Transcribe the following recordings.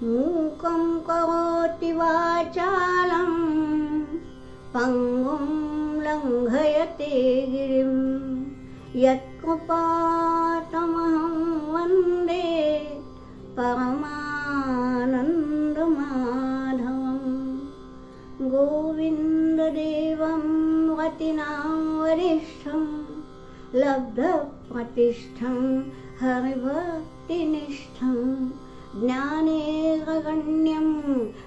मूकं करोति वाचालं पंगुं लंघयते गिरिं यत्कृपातमहं वन्दे परमानन्दमाधवं गोविन्ददेवं रतिनां वरिष्ठं लब्धप्रतिष्ठं हरिभक्तिनिष्ठं ज्ञानेरगण्यं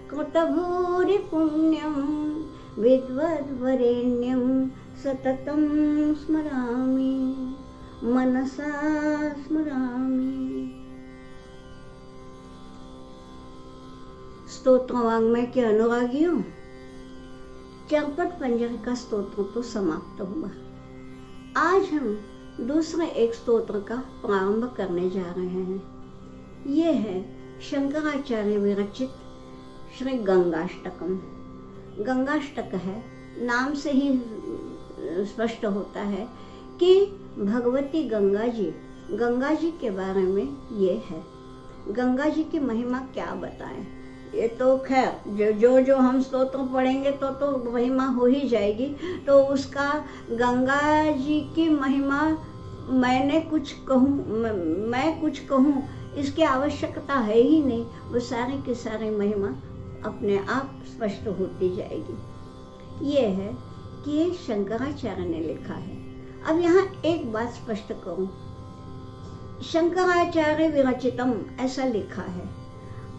कृतभूरिपुण्यं विद्वद्वरेण्यं सततं स्मरामि मनसा स्मरामि। स्तोत्र वाङ्मय के अनुरागियों, चरपट पंजर का स्तोत्र तो समाप्त हुआ। आज हम दूसरे एक स्तोत्र का प्रारंभ करने जा रहे हैं। ये है शंकराचार्य विरचित श्री गंगाष्टकम। गंगाष्टक है, नाम से ही स्पष्ट होता है कि भगवती गंगा जी के बारे में ये है। गंगा जी की महिमा क्या बताएं। ये तो खैर जो हम स्तोत्र पढ़ेंगे तो महिमा हो ही जाएगी। तो उसका गंगा जी की महिमा मैं कुछ कहूँ इसकी आवश्यकता है ही नहीं। वो सारी की सारी महिमा अपने आप स्पष्ट होती जाएगी। ये है कि ये शंकराचार्य ने लिखा है। अब यहाँ एक बात स्पष्ट करूं, शंकराचार्य विरचितम ऐसा लिखा है,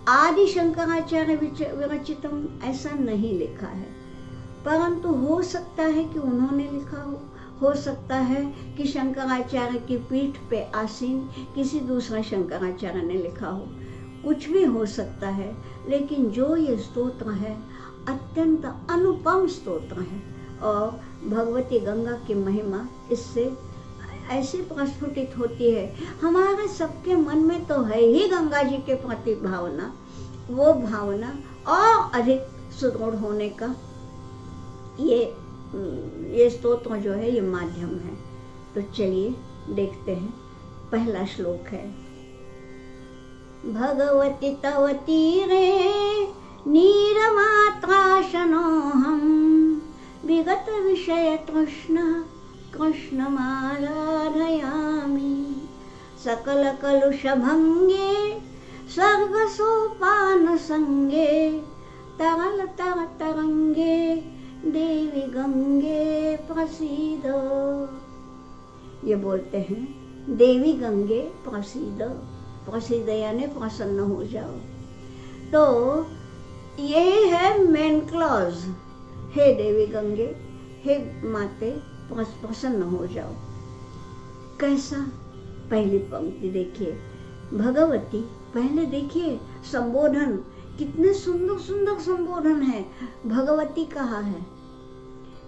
आदि शंकराचार्य विरचितम ऐसा नहीं लिखा है। परंतु हो सकता है कि उन्होंने लिखा हो सकता है कि शंकराचार्य की पीठ पे आसीन किसी दूसरा शंकराचार्य ने लिखा हो, कुछ भी हो सकता है। लेकिन जो ये स्तोत्र है अत्यंत अनुपम स्तोत्र है और भगवती गंगा की महिमा इससे ऐसी प्रस्फुटित होती है। हमारे सबके मन में तो है ही गंगा जी के प्रति भावना, वो भावना और अधिक सुदृढ़ होने का ये स्तोत्र जो है ये माध्यम है। तो चलिए देखते हैं। पहला श्लोक है, भगवती तव तीरे नीरमात्राशनोऽहं विगत विषय कृष्णमाराधयामि सकल कलुषभंगे स्वर्गसोपानसंगे तरल तरंगे देवी गंगे प्रसीद। ये बोलते हैं देवी गंगे प्रसीद, प्रसीद यानी प्रसन्न हो जाओ। तो ये है मेन क्लॉज, हे देवी गंगे, हे माते प्रसन्न हो जाओ। कैसा? पहली पंक्ति देखिए, भगवती। पहले देखिए संबोधन, कितने सुंदर सुंदर संबोधन है। भगवती कहा है,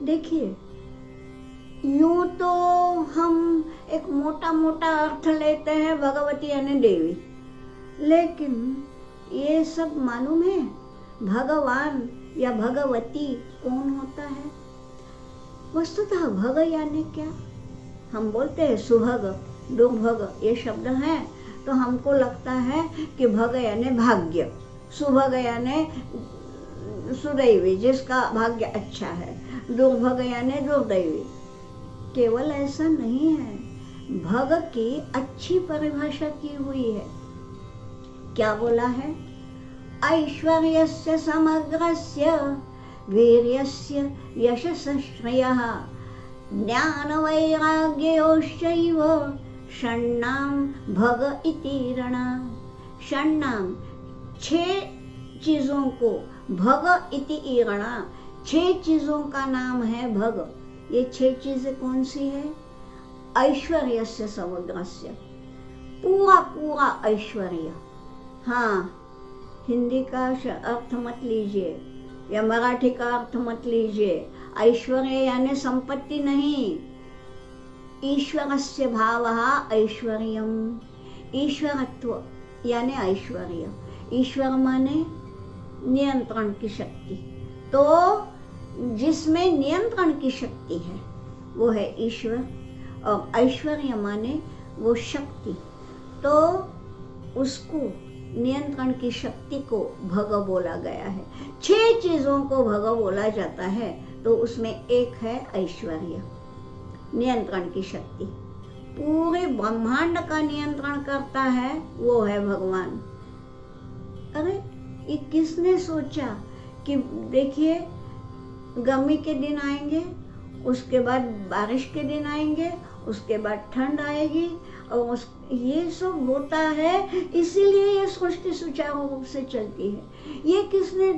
देखिए यूं तो हम एक मोटा मोटा अर्थ लेते हैं भगवती यानी देवी, लेकिन ये सब मालूम है भगवान या भगवती कौन होता है? वस्तुतः भग यानी क्या? हम बोलते हैं सुभग, दुर्भग ये शब्द हैं तो हमको लगता है कि भग यानी भाग्य, सुभग यानी सुदैवी जिसका भाग्य अच्छा है, दुर्भग यानी दुर्दैवी। केवल ऐसा नहीं है, भग की अच्छी परिभाषा की हुई है। क्या बोला है? ऐश्वर्यस्य समग्रस्य वीर्यस्य यशस्य श्रेयः ज्ञानवैराग्ययोश्चैव षण्णां भग इति रणा। षण्णां 6 चीजों को भग इति रणा, 6 चीजों का नाम है भग। ये 6 चीजें कौन सी है? ऐश्वर्यस्य समग्रस्य, पूरा पूरा ऐश्वर्य। हाँ, हिंदी का अर्थ मत लीजिए या मराठी का अर्थ मत लीजिए। ऐश्वर्य यानी संपत्ति नहीं, ईश्वरस्य भावः ऐश्वर्यम्। ईश्वरत्व यानी ऐश्वर्य। ईश्वर माने नियंत्रण की शक्ति। तो जिसमें नियंत्रण की शक्ति है वो है ईश्वर, और ऐश्वर्य माने वो शक्ति। तो उसको नियंत्रण की शक्ति को भग बोला गया है। 6 चीजों को भग बोला जाता है, तो उसमें एक है ऐश्वर्य, नियंत्रण की शक्ति। पूरे ब्रह्मांड का नियंत्रण करता है वो है भगवान। अरे ये किसने सोचा कि देखिए गर्मी के दिन आएंगे, उसके बाद बारिश के दिन आएंगे, उसके बाद ठंड आएगी, और ये सब होता है, इसीलिए ये सृष्टि सुचारू रूप से चलती है। ये किसने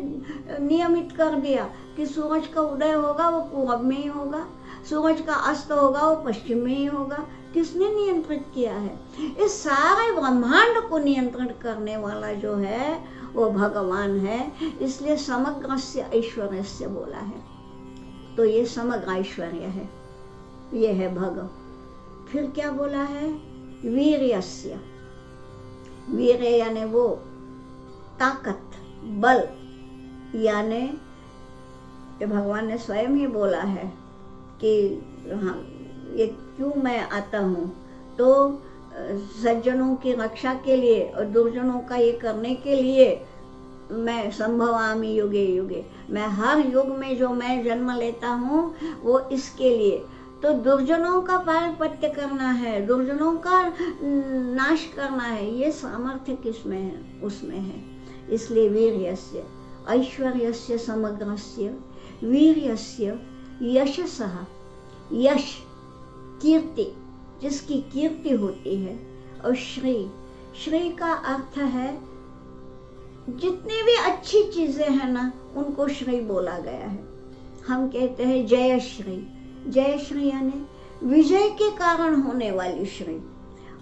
नियमित कर दिया कि सूरज का उदय होगा वो पूरब में ही होगा, सूरज का अस्त होगा वो पश्चिम में ही होगा? किसने नियंत्रित किया है? इस सारे ब्रह्मांड को नियंत्रण करने वाला जो है वो भगवान है, इसलिए समग्रस्य ऐश्वर्यस्य बोला है। तो ये समग्र ऐश्वर्य है, ये है भग। फिर क्या बोला है? वीर्यस्य। वीर्य यानी वो ताकत, बल, यानी भगवान ने स्वयं ही बोला है कि हाँ, ये क्यों मैं आता हूँ, तो सज्जनों की रक्षा के लिए और दुर्जनों का ये करने के लिए मैं संभवामि युगे युगे, मैं हर युग में जो मैं जन्म लेता हूँ वो इसके लिए। तो दुर्जनों का पारपत्य करना है, दुर्जनों का नाश करना है, ये सामर्थ्य किसमें है? उसमें है। इसलिए वीर्यस्य, ऐश्वर्यस्य समग्रस्य, वीर्यस्य यशसः, यश कीर्ति, जिसकी कीर्ति होती है, और श्री, श्री का अर्थ है जितनी भी अच्छी चीजें हैं ना उनको श्री बोला गया है। हम कहते हैं जय श्री, जय श्री यानी विजय के कारण होने वाली श्री।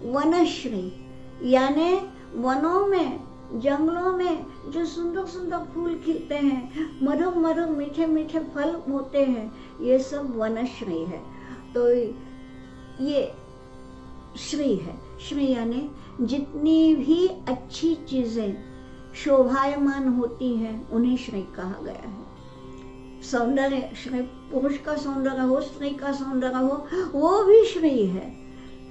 वनश्री यानी वनों में, जंगलों में जो सुंदर सुंदर फूल खिलते हैं, मधुर मधुर मीठे मीठे फल होते हैं, ये सब वनश्री है। तो ये श्री है। श्री यानी जितनी भी अच्छी चीजें शोभायमान होती हैं उन्हें श्री कहा गया है। सौंदर्य, श्री पुरुष का सौंदर्य हो, स्त्री का सौंदर्य हो, वो भी श्री है,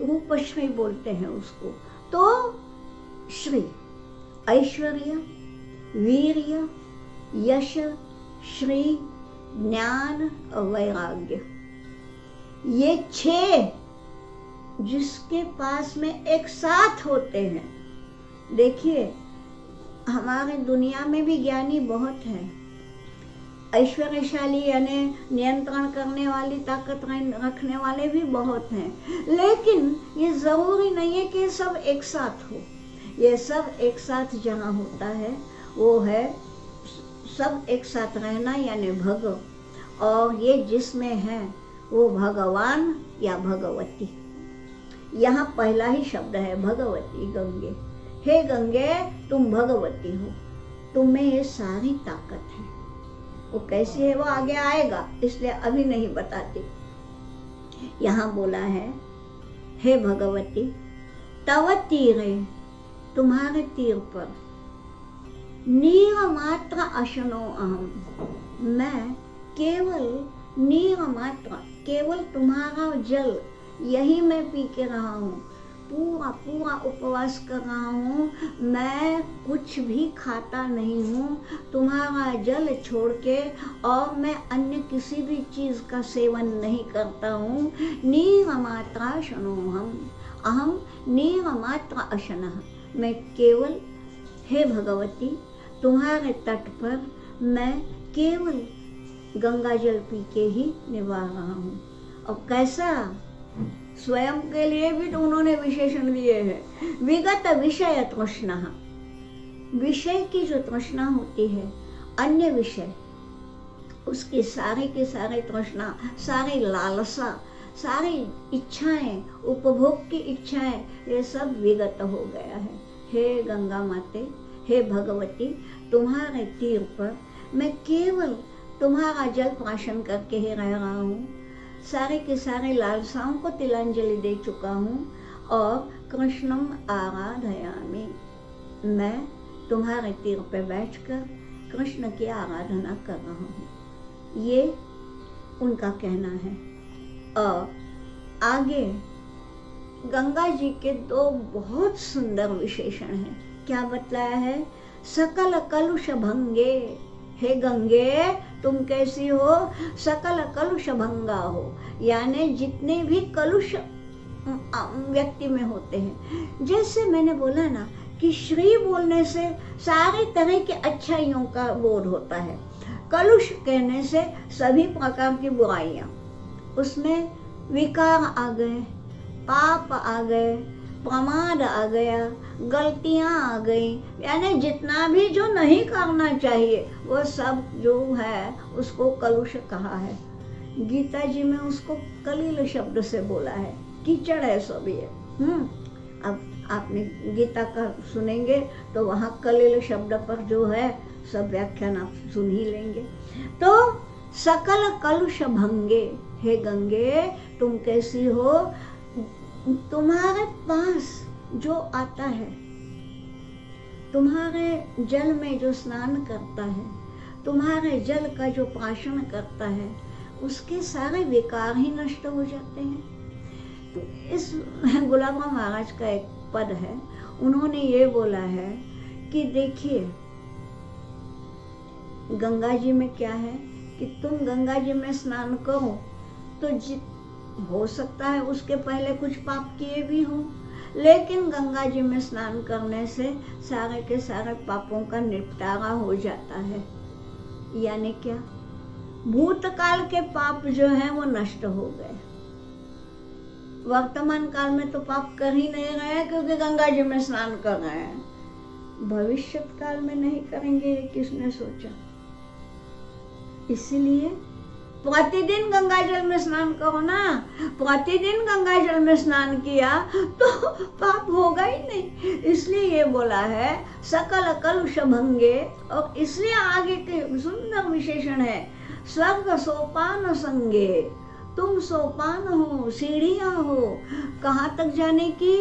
रूप श्री बोलते हैं उसको। तो श्री, ऐश्वर्य, वीर्य, यश, श्री, ज्ञान और वैराग्य, ये 6 जिसके पास में एक साथ होते हैं। देखिए हमारे दुनिया में भी ज्ञानी बहुत है, ऐश्वर्यशाली यानी नियंत्रण करने वाली ताकत रखने वाले भी बहुत हैं, लेकिन ये जरूरी नहीं है कि सब एक साथ हो। ये सब एक साथ जहाँ होता है वो है सब एक साथ रहना यानी भग, और ये जिसमें है वो भगवान या भगवती। यहाँ पहला ही शब्द है भगवती, गंगे। हे गंगे तुम भगवती हो, तुम में ये सारी ताकत है। वो कैसी है वो आगे आएगा, इसलिए अभी नहीं बताती। यहाँ बोला है हे भगवती, तव तीरे, तुम्हारे तीर पर, नीर मात्र अशनो अहम, मैं केवल नीर मात्र, केवल तुम्हारा जल यही मैं पी के रहा हूँ, पूरा पूरा उपवास कर रहा हूँ, मैं कुछ भी खाता नहीं हूँ तुम्हारा जल छोड़ के, और मैं अन्य किसी भी चीज़ का सेवन नहीं करता हूँ। नीर मात्रा अशनोहम, अहम नीर मात्र अशनः, मैं केवल हे भगवती तुम्हारे तट पर मैं केवल गंगा जल पी के ही निभा रहा हूँ। और कैसा, स्वयं के लिए भी तो उन्होंने विशेषण दिए हैं, विगत विषय तृष्णा, विषय की जो तृष्णा होती है, अन्य विषय, उसकी सारी के सारे तृष्णा, सारी लालसा, सारी इच्छाएं, उपभोग की इच्छाएं, ये सब विगत हो गया है। हे गंगा माते, हे भगवती, तुम्हारे तीर पर मैं केवल तुम्हारा जल प्राशन करके ही रह रहा हूँ, सारे के सारे लालसाओं को तिलांजलि दे चुका हूँ, और कृष्णम आराधयामि, मैं तुम्हारे तीर पे बैठकर कृष्ण की आराधना कर रहा हूँ। ये उनका कहना है। और आगे गंगा जी के 2 बहुत सुंदर विशेषण हैं, क्या बतलाया है? सकल कलुष भंगे, हे गंगे तुम कैसी हो? सकल कलुष भंगा हो, यानी जितने भी कलुष व्यक्ति में होते हैं। जैसे मैंने बोला ना कि श्री बोलने से सारी तरह की अच्छाइयों का बोध होता है, कलुष कहने से सभी प्रकार की बुराइयां, उसमें विकार आ गए, पाप आ गए, प्रमाद आ गया, गलतियां आ गई, यानी जितना भी जो नहीं करना चाहिए वो सब जो है उसको कलुष कहा है। गीता जी में उसको कलील शब्द से बोला है, कीचड़ है सब ये। अब आपने गीता का सुनेंगे तो वहाँ कलील शब्द पर जो है सब व्याख्यान आप सुन ही लेंगे। तो सकल कलुष भंगे, हे गंगे तुम कैसी हो? तुम्हारे पास जो आता है, तुम्हारे जल में जो स्नान करता है, तुम्हारे जल का जो प्राशन करता है, उसके सारे विकार ही नष्ट हो जाते हैं। तो इस गुलाब राम महाराज का एक पद है, उन्होंने ये बोला है कि देखिए गंगा जी में क्या है कि तुम गंगा जी में स्नान करो तो हो सकता है उसके पहले कुछ पाप किए भी हों, लेकिन गंगा जी में स्नान करने से सारे के सारे पापों का निपटारा हो जाता है। यानी क्या? भूतकाल के पाप जो हैं वो नष्ट हो गए। वर्तमान काल में तो पाप कर ही नहीं रहे हैं क्योंकि गंगा जी में स्नान कर रहे हैं। भविष्य काल में नहीं करेंगे, किसने सोचा? इसलिए प्रतिदिन गंगा जल में स्नान करो ना। प्रतिदिन गंगा जल में स्नान किया तो पाप होगा ही नहीं। इसलिए ये बोला है सकल कलुष भंगे, और इसलिए आगे के सुंदर विशेषण है, स्वर्ग सोपान संगे। तुम सोपान हो, सीढ़ियां हो, कहाँ तक जाने की?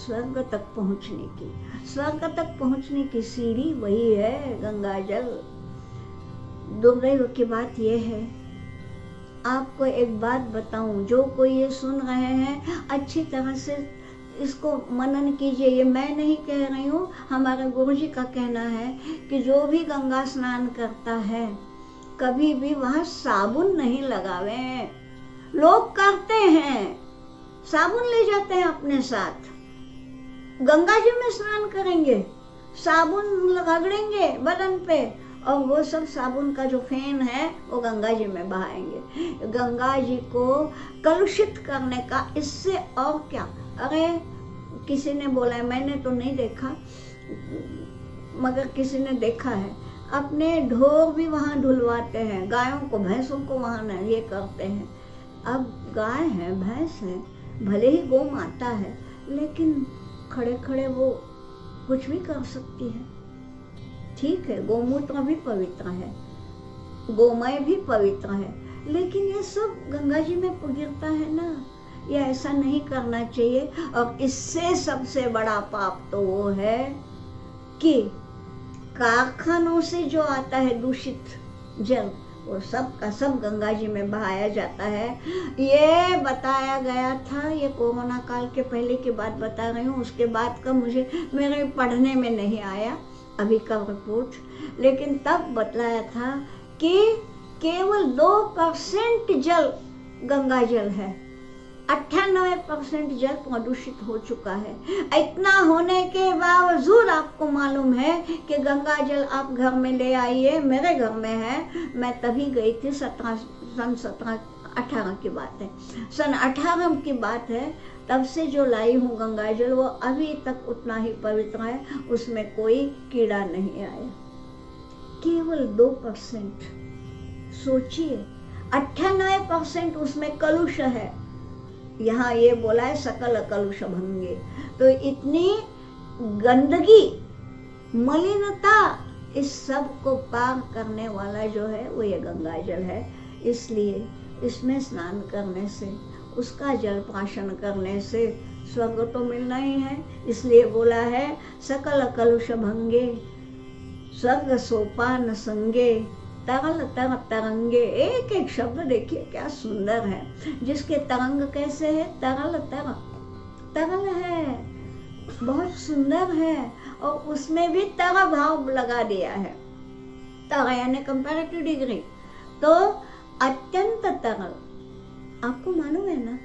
स्वर्ग तक पहुंचने की। स्वर्ग तक पहुंचने की सीढ़ी वही है गंगा जल। दुर्दैव की बात यह है, आपको एक बात बताऊं, जो कोई ये सुन रहे हैं अच्छी तरह से इसको मनन कीजिए। ये मैं नहीं कह रही हूँ, हमारे गुरु जी का कहना है कि जो भी गंगा स्नान करता है कभी भी वहां साबुन नहीं लगावे। लोग करते हैं, साबुन ले जाते हैं अपने साथ, गंगा जी में स्नान करेंगे, साबुन रगड़ेंगे बदन पे, और वो सब साबुन का जो फेन है वो गंगा जी में बहाएंगे। गंगा जी को कलुषित करने का इससे और क्या? अरे किसी ने बोला है, मैंने तो नहीं देखा मगर किसी ने देखा है, अपने ढोर भी वहाँ धुलवाते हैं, गायों को भैंसों को वहाँ ये करते हैं। अब गाय है, भैंस है, भले ही गौ माता है, लेकिन खड़े खड़े वो कुछ भी कर सकती है। ठीक है, गोमूत्र भी पवित्र है, गोमय भी पवित्र है, लेकिन ये सब गंगा जी में गिरता है ना। ये ऐसा नहीं करना चाहिए। और इससे सबसे बड़ा पाप तो वो है कि कारखानों से जो आता है दूषित जल, वो सब का सब गंगा जी में बहाया जाता है। ये बताया गया था, ये कोरोना काल के पहले की बात बता रही हूँ, उसके बाद का मुझे मेरे पढ़ने में नहीं आया अभी का रिपोर्ट, लेकिन तब बतलाया था कि केवल 2% जल गंगा जल है, 98% जल प्रदूषित हो चुका है। इतना होने के बावजूद आपको मालूम है कि गंगा जल आप घर में ले आइए। मेरे घर में है, मैं तभी गई थी, सन 18 की बात है, सन 18 की बात है। तब से जो लाई हूँ गंगा जल, वो अभी तक उतना ही पवित्र है, उसमें कोई कीड़ा नहीं आया। केवल 2%, सोचिए 98% उसमें कलुष है। यहाँ ये बोला है सकल कलुष भंगे। तो इतनी गंदगी, मलिनता, इस सब को पार करने वाला जो है वो ये गंगा जल है। इसलिए इसमें स्नान करने से, उसका जल प्राशन करने से स्वर्ग तो मिलना ही है। इसलिए बोला है सकल कलुष भंगे, स्वर्ग सोपान संगे, तरल तर तरंगे। एक एक शब्द देखिए क्या सुंदर है, जिसके तरंग कैसे है, तरल तर, तरल है, बहुत सुंदर है और उसमें भी तर भाव लगा दिया है। तर यानी कंपैरेटिव डिग्री, तो अत्यंत तरल। आपको मालूम है ना,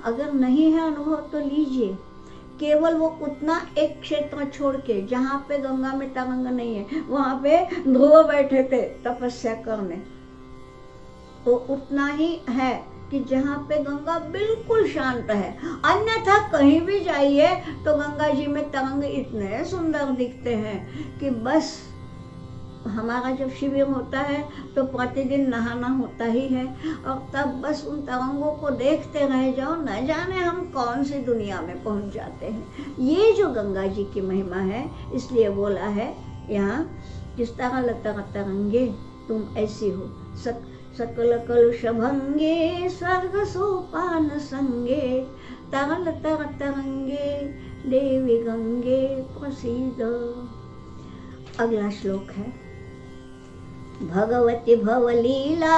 अगर नहीं है अनुभव तो लीजिए, केवल वो उतना एक क्षेत्र छोड़ के जहाँ पे गंगा में तरंग नहीं है, वहां पे ध्रुव बैठे थे तपस्या करने, तो उतना ही है कि जहाँ पे गंगा बिल्कुल शांत है। अन्यथा कहीं भी जाइए तो गंगा जी में तरंग इतने सुंदर दिखते हैं कि बस हमारा जब शिविर होता है तो प्रतिदिन नहाना होता ही है, और तब बस उन तरंगों को देखते रह जाओ, न जाने हम कौन सी दुनिया में पहुंच जाते हैं। ये जो गंगा जी की महिमा है, इसलिए बोला है यहाँ, जिस तरह तरंगे तुम ऐसी हो, सकल कलुष भंगे स्वर्ग सोपान संगे, तरल तरंगे देवी गंगे प्रसीद। अगला श्लोक है, भगवती भवलीला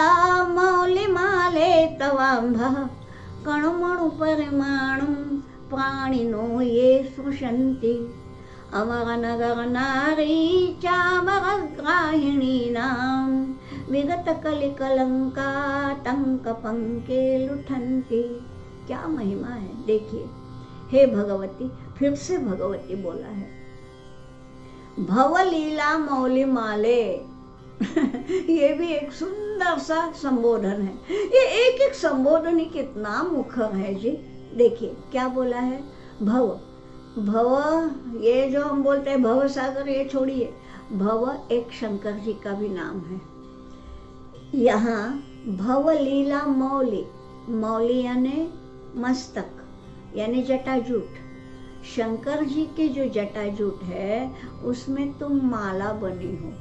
मौलिमाले तवांभ, कणमणु परिमाणं प्राणिनो ये स्पृशन्ति, अमर नगर नारी चामरग्राहिणीनां, विगत कलिकलंका तंक पंके लुठन्ति। क्या महिमा है, देखिए। हे भगवती, फिर से भगवती बोला है, भवलीला मौलिमाले ये भी एक सुंदर सा संबोधन है। ये एक एक संबोधन ही कितना मुखर है जी। देखिए क्या बोला है, भव, भव ये जो हम बोलते हैं भव सागर, ये छोड़िए, भव एक शंकर जी का भी नाम है। यहाँ भवलीला मौली, मौली यानी मस्तक यानी जटाजूट, शंकर जी के जो जटाजूट है उसमें तुम माला बनी हो।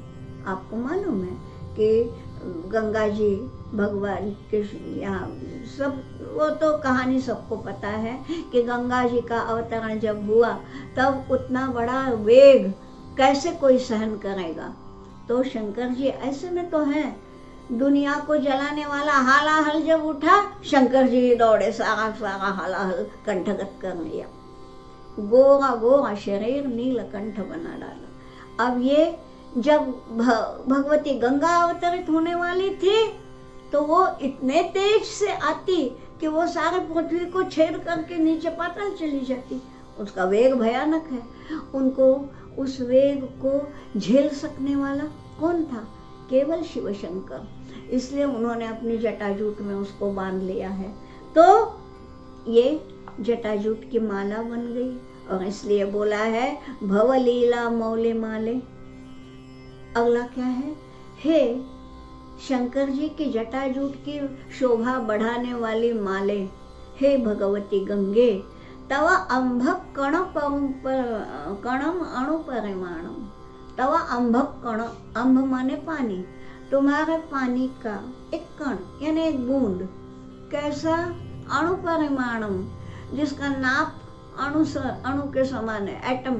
आपको मालूम है कि गंगा जी भगवान के यहाँ सब, वो तो कहानी सबको पता है कि गंगा जी का अवतरण जब हुआ तब उतना बड़ा वेग कैसे कोई सहन करेगा। तो शंकर जी ऐसे में तो हैं, दुनिया को जलाने वाला हालाहल जब उठा, शंकर जी दौड़े, सारा सारा हालाहल कंठगत कर लिया, गोरा गोरा शरीर नीलकंठ बना डाला। अब ये जब भगवती गंगा अवतरित होने वाली थी तो वो इतने तेज से आती कि वो सारे पृथ्वी को छेद करके नीचे पाताल चली जाती। उसका वेग भयानक है। उनको उस वेग को झेल सकने वाला कौन था? केवल शिव शंकर। इसलिए उन्होंने अपनी जटाजूट में उसको बांध लिया है। तो ये जटाजूट की माला बन गई और इसलिए बोला है भवलीला मौले माले। अगला क्या है? हे शंकर जी की जटाजूट की शोभा बढ़ाने वाली माले, हे भगवती गंगे, तव अंभक कणम अणु परिमाणम, तव अंभक कण, अंभ माने पानी, तुम्हारे पानी का एक कण यानी एक बूंद, कैसा? अणु परिमाणम, जिसका नाप अणु के समान है, एटम।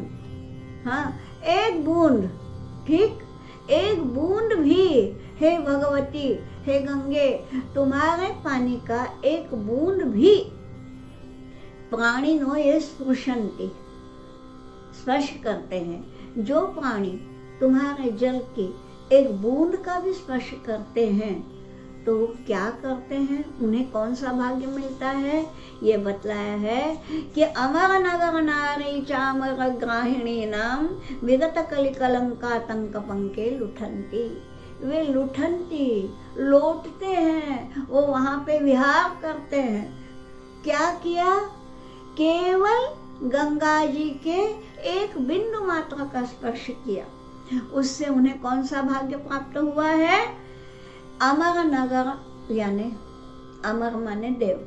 हाँ, एक बूंद, ठीक, एक बूंद भी, हे भगवती, हे गंगे, तुम्हारे पानी का एक बूंद भी प्राणी नो ये स्पृशन्ति, स्पर्श करते हैं। जो प्राणी तुम्हारे जल की एक बूंद का भी स्पर्श करते हैं तो क्या करते हैं, उन्हें कौन सा भाग्य मिलता है? ये बतलाया है कि अमर नगर नारी चामर ग्राहिणी नाम विगत कलिकलंका तंक पंके लुठंती। वे लुठंती, लौटते हैं, वो वहां पे विहार करते हैं। क्या किया? केवल गंगा जी के एक बिंदु मात्र का स्पर्श किया, उससे उन्हें कौन सा भाग्य प्राप्त हुआ है? अमर नगर, यानी अमर माने देव,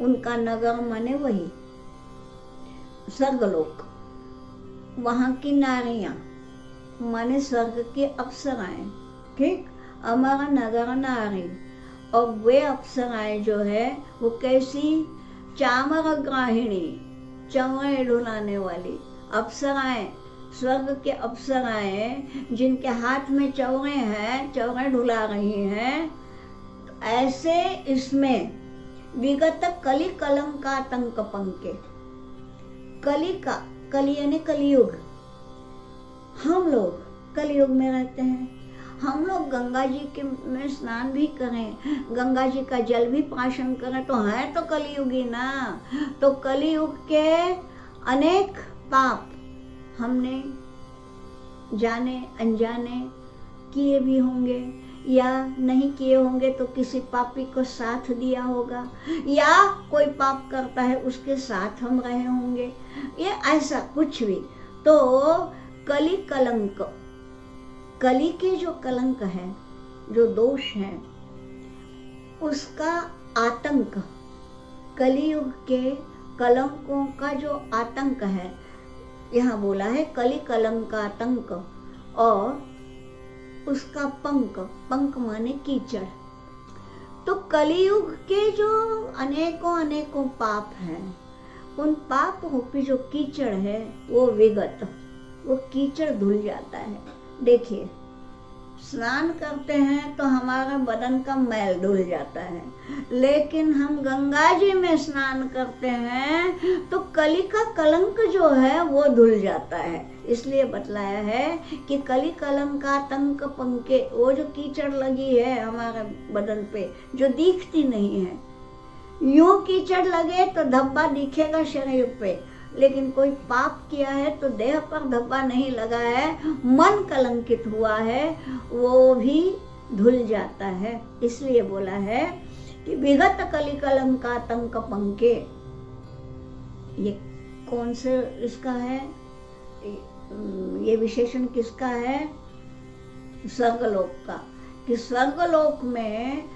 उनका नगर माने वही स्वर्गलोक, वहां की नारियां माने स्वर्ग की अप्सराएं, ठीक। अमर नगर नारी, और वे अप्सराएं जो है वो कैसी? चामर ग्राहिणी, चौरे ढुलाने वाली अप्सराएं, स्वर्ग के अप्सराएं जिनके हाथ में चौरे हैं, चौरे ढुला रही हैं। ऐसे इसमें विगत कलि कलंकातंक पंके, कली का, कली यानी कलियुग, हम लोग कलियुग में रहते हैं। हम लोग गंगा जी के में स्नान भी करें, गंगा जी का जल भी प्राशन करें तो है तो कलियुगी ना। तो कलियुग के अनेक पाप हमने जाने अनजाने किए भी होंगे, या नहीं किए होंगे तो किसी पापी को साथ दिया होगा, या कोई पाप करता है उसके साथ हम रहे होंगे, ये ऐसा कुछ भी। तो कली कलंक, कली के जो कलंक है, जो दोष है, उसका आतंक, कलियुग के कलंकों का जो आतंक है, यहाँ बोला है कली कलंक आतंक, और उसका पंक, पंक माने कीचड़। तो कलियुग के जो अनेकों अनेकों पाप हैं, उन पाप रूपी जो कीचड़ है वो विगत, वो कीचड़ धुल जाता है। देखिए, स्नान करते हैं तो हमारा बदन का मैल धुल जाता है, लेकिन हम गंगा जी में स्नान करते हैं तो कली का कलंक जो है वो धुल जाता है। इसलिए बतलाया है कि कली कलंक आतंक पंके, वो जो कीचड़ लगी है हमारे बदन पे जो दिखती नहीं है, यूं कीचड़ लगे तो धब्बा दिखेगा शरीर पे, लेकिन कोई पाप किया है तो देह पर धब्बा नहीं लगा है, मन कलंकित हुआ है, वो भी धुल जाता है। इसलिए बोला है कि विगत कली कलंक आतंक पंके। ये कौन से इसका है, ये विशेषण किसका है? स्वर्गलोक का। कि स्वर्गलोक में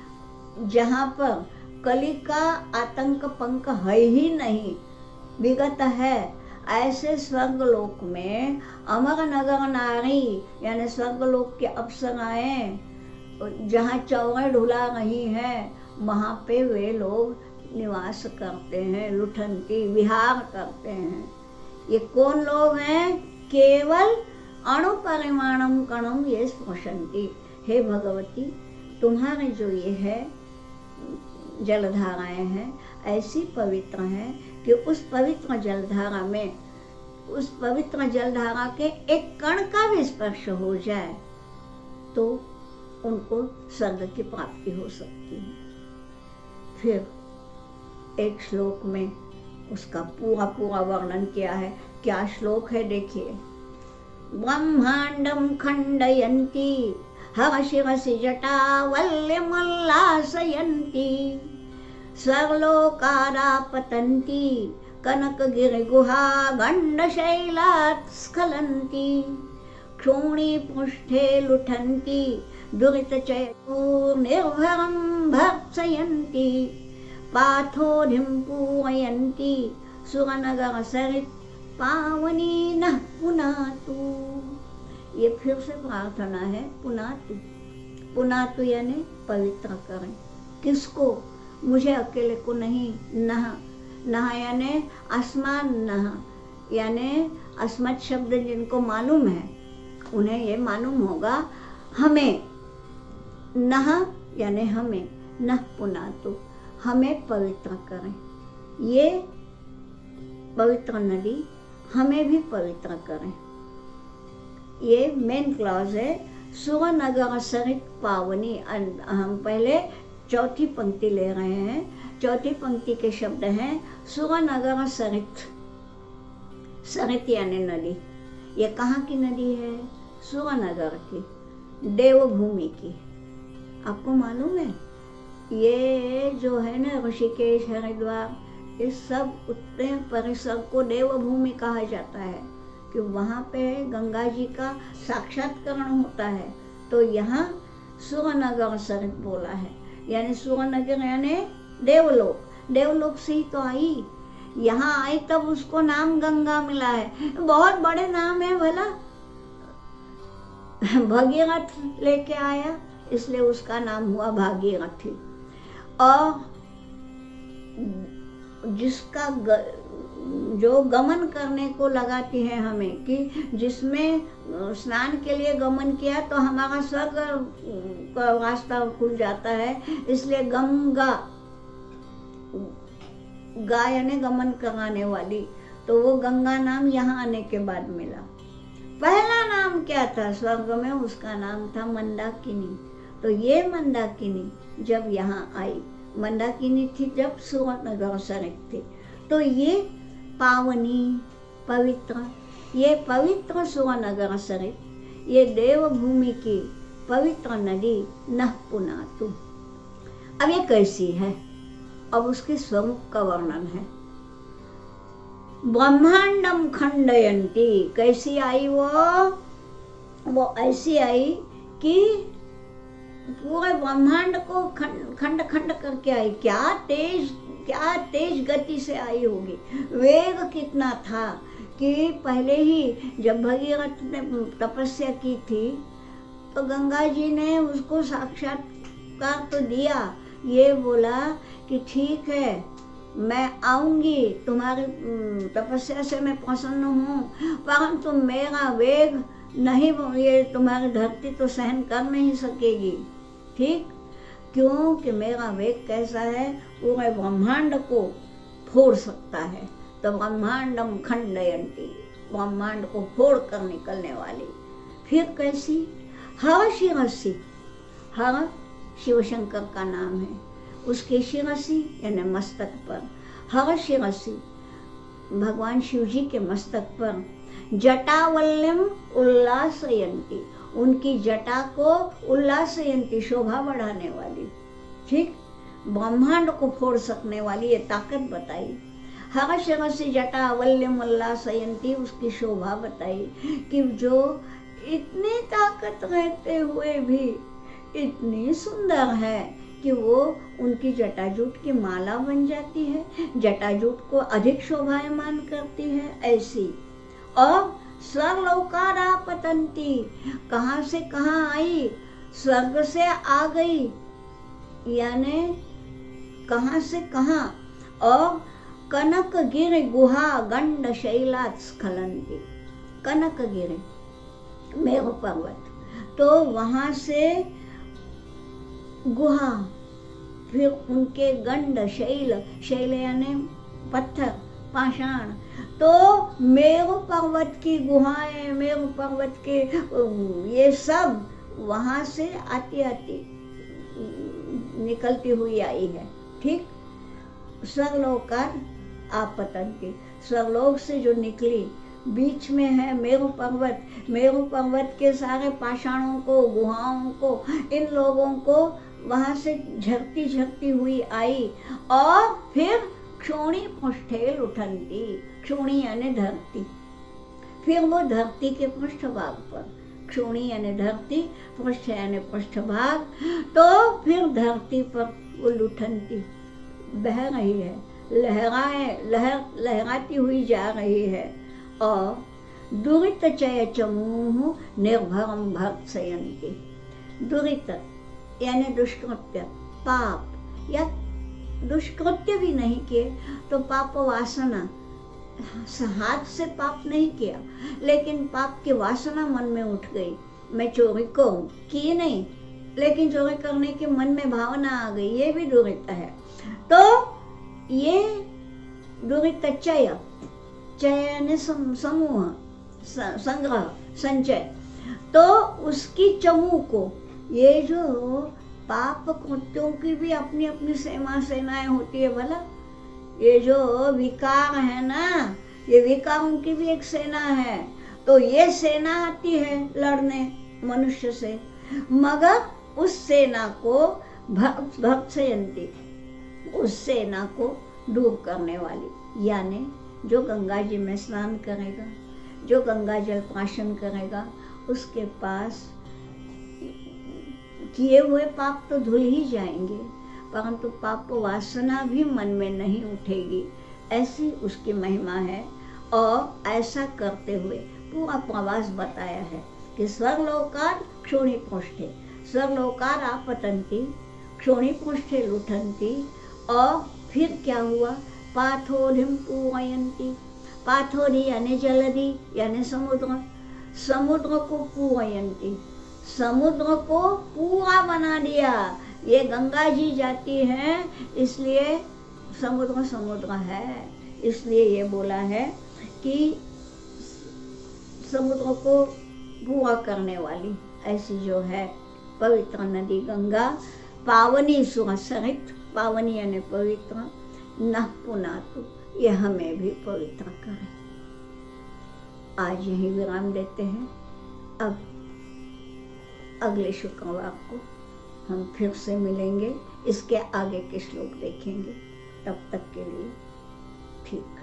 जहाँ पर कली का आतंक पंक है ही नहीं, विगत है, ऐसे स्वर्गलोक में अमर नगर नारी यानी स्वर्गलोक के अप्सराएं जहाँ चौरे ढुला रही हैं, वहाँ पे वे लोग निवास करते हैं, लुठनती विहार करते हैं। ये कौन लोग हैं? केवल अणु परिमाणम कणम ये स्पृशन्ति। हे भगवती, तुम्हारे जो ये है जलधाराएं हैं ऐसी पवित्र हैं कि उस पवित्र जलधारा में, उस पवित्र जलधारा के एक कण का भी स्पर्श हो जाए तो उनको स्वर्ग की प्राप्ति हो सकती है। फिर एक श्लोक में उसका पूरा पूरा वर्णन किया है। क्या श्लोक है देखिए। ब्रह्मांडम खंडयन्ति हर्षिरसि जटावल्यमुल्लासयन्ति स्वर्लोकारापतन्ति कनकगिरिगुहा गण्डशैलात् स्खलन्ति क्षोणीपृष्ठे लुठन्ति दुरितचयनिर्भरं भर्त्सयन्ति पाथोधिं पूरयन्ति सुरनगरसरित् पावनी नः पुनातु। ये फिर से प्रार्थना है, पुनातु। पुनातु यानी पवित्र करें। किसको? मुझे अकेले को नहीं। नह, नह यानी आसमान, नह यानी अस्मत् शब्द जिनको मालूम है उन्हें ये मालूम होगा। हमें, नह यानी हमें, नह पुनातु, हमें पवित्र करें। ये पवित्र नदी हमें भी पवित्र करें। ये मेन क्लॉज है। सुवनगर सरित पावनी। हम पहले चौथी पंक्ति ले रहे हैं। चौथी पंक्ति के शब्द हैं सुवनगर सरित। सरित यानी नदी। ये कहाँ की नदी है? सुवनगर की, देवभूमि की। आपको मालूम है ये जो है ना ऋषिकेश, हरिद्वार, इस सब उत्तर परिसर को देवभूमि कहा जाता है कि वहाँ पे गंगा जी का साक्षात्करण होता है। तो यहाँ सुवनगर सरित बोला है, यानी सुवनगर यानी देवलोक। देवलोक से ही तो आई, यहाँ आई तब उसको नाम गंगा मिला है। बहुत बड़े नाम है भला, भगीरथ लेके आया इसलिए उसका नाम हुआ भागीरथी। और जिसका जो गमन करने को लगाती है हमें, कि जिसमें स्नान के लिए गमन किया तो हमारा स्वर्ग का रास्ता खुल जाता है। इसलिए गंगा, गा यानी गमन कराने वाली, तो वो गंगा नाम यहाँ आने के बाद मिला। पहला नाम क्या था स्वर्ग में, उसका नाम था मंदाकिनी। तो ये मंदाकिनी जब यहाँ आई, मंदाकिनी थी जब सुवर्णनगर सरित थी, तो ये पावनी पवित्र, ये पवित्र सुवर्णनगर सरित, ये देवभूमि की पवित्र नदी नहपुनातु। अब ये कैसी है, अब उसके स्वरूप का वर्णन है। ब्रह्मांडम खंडयंती, कैसी आई वो ऐसी आई कि पूरे ब्रह्मांड को खंड खंड करके आई। क्या तेज गति से आई होगी, वेग कितना था कि पहले ही जब भगीरथ ने तपस्या की थी तो गंगा जी ने उसको साक्षात्कार तो दिया, ये बोला कि ठीक है मैं आऊंगी, तुम्हारी तपस्या से मैं प्रसन्न हूँ, परंतु मेरा वेग नहीं, ये तुम्हारी धरती तो सहन कर नहीं सकेगी। ठीक, क्योंकि मेरा वेग कैसा है, पूरे ब्रह्मांड को फोड़ सकता है। तो ब्रह्मांडम खंडयंती, ब्रह्मांड को फोड़ कर निकलने वाली। फिर कैसी, हर शिरसी, हर शिव शंकर का नाम है, उसके शिरसी यानी मस्तक पर, हर शिरसी भगवान शिव जी के मस्तक पर, जटावल्यम उल्लासयंती, उनकी जटा को उल्लासयंती, शोभा बढ़ाने वाली। ठीक, ब्रह्मांड को फोड़ सकने वाली ये ताकत बताई। हर शिरसी जटावल्यम उल्लासयंती, उसकी शोभा बताई कि जो इतनी ताकत रहते हुए भी इतनी सुंदर है कि वो उनकी जटाजूट की माला बन जाती है, जटाजूट को अधिक शोभायमान करती है ऐसी। और स्वर्लोकारापतंती, कहाँ से कहाँ आई, स्वर्ग से आ गई, यानी कहाँ से कहाँ। और कनक गिर गुहा गंड शैलात स्खलंती, कनक गिर मेरु पर्वत, तो वहाँ से गुहा, फिर उनके गंड शैल यानी पत्थर पाषाण, तो मेरु पर्वत की गुहाएं, मेरु पर्वत के ये सब वहाँ से आती आती निकलती हुई आई है। ठीक, स्वर्लोकार आपतंती, स्वर्लोक से जो निकली, बीच में है मेरु पर्वत, मेरु पर्वत के सारे पाषाणों को, गुहाओं को, इन लोगों को वहाँ से झरती झरती हुई आई। और फिर क्षोणी पृष्ठे लुठंती, क्षोणी यानी धरती, फिर वो धरती के पृष्ठभाग पर, क्षोणी यानी धरती, पृष्ठ यानी पृष्ठभाग, तो फिर धरती पर वो लुठंती बह रही है, लहराती हुई जा रही है। और दुरित चय चमूह निर्भरम भर्त्सयन्ति, दुरित यानी दुष्कृत्य, पाप या दुष्कृत्य भी नहीं किए तो पाप वासना, हाथ से पाप नहीं किया लेकिन पाप की वासना मन में उठ गई, मैं चोरी करूं, की नहीं लेकिन चोरी करने की मन में भावना आ गई, ये भी दुरित है। तो ये दुरित चय, चय यानी समूह, संग्रह, संचय, तो उसकी चमू को, ये जो पाप कृत्यों की भी अपनी अपनी सेनाएं होती है भला, ये जो विकार है ना, ये विकारों की भी एक सेना है, तो ये सेना आती है लड़ने मनुष्य से, मगर उस सेना को भर्त्सयन्ति, उस सेना को दूर करने वाली, यानी जो गंगा जी में स्नान करेगा, जो गंगा जल प्राशन करेगा, उसके पास किए हुए पाप तो धुल ही जाएंगे, परंतु पाप वासना भी मन में नहीं उठेगी, ऐसी उसकी महिमा है। और ऐसा करते हुए पूरा प्रवास बताया है कि स्वर्लोकार क्षोणी पृष्ठे, स्वर्लोकार आपतंती, क्षोणी पृष्ठे लुठंती। और फिर क्या हुआ, पाथोधिम पूरयंती, पाथोधि यानी जलधि यानी समुद्र, समुद्र को पूरयंती, समुद्र को पूरा बना दिया। ये गंगा जी जाती है इसलिए समुद्र समुद्र है, इसलिए ये बोला है कि समुद्र को पूरा करने वाली ऐसी जो है पवित्र नदी गंगा, पावनी सुरसरित, पावनी यानी पवित्र, न पुनातु, यह हमें भी पवित्र करे। आज यही विराम देते हैं। अब अगले शुक्रवार को हम फिर से मिलेंगे, इसके आगे के श्लोक देखेंगे। तब तक के लिए ठीक।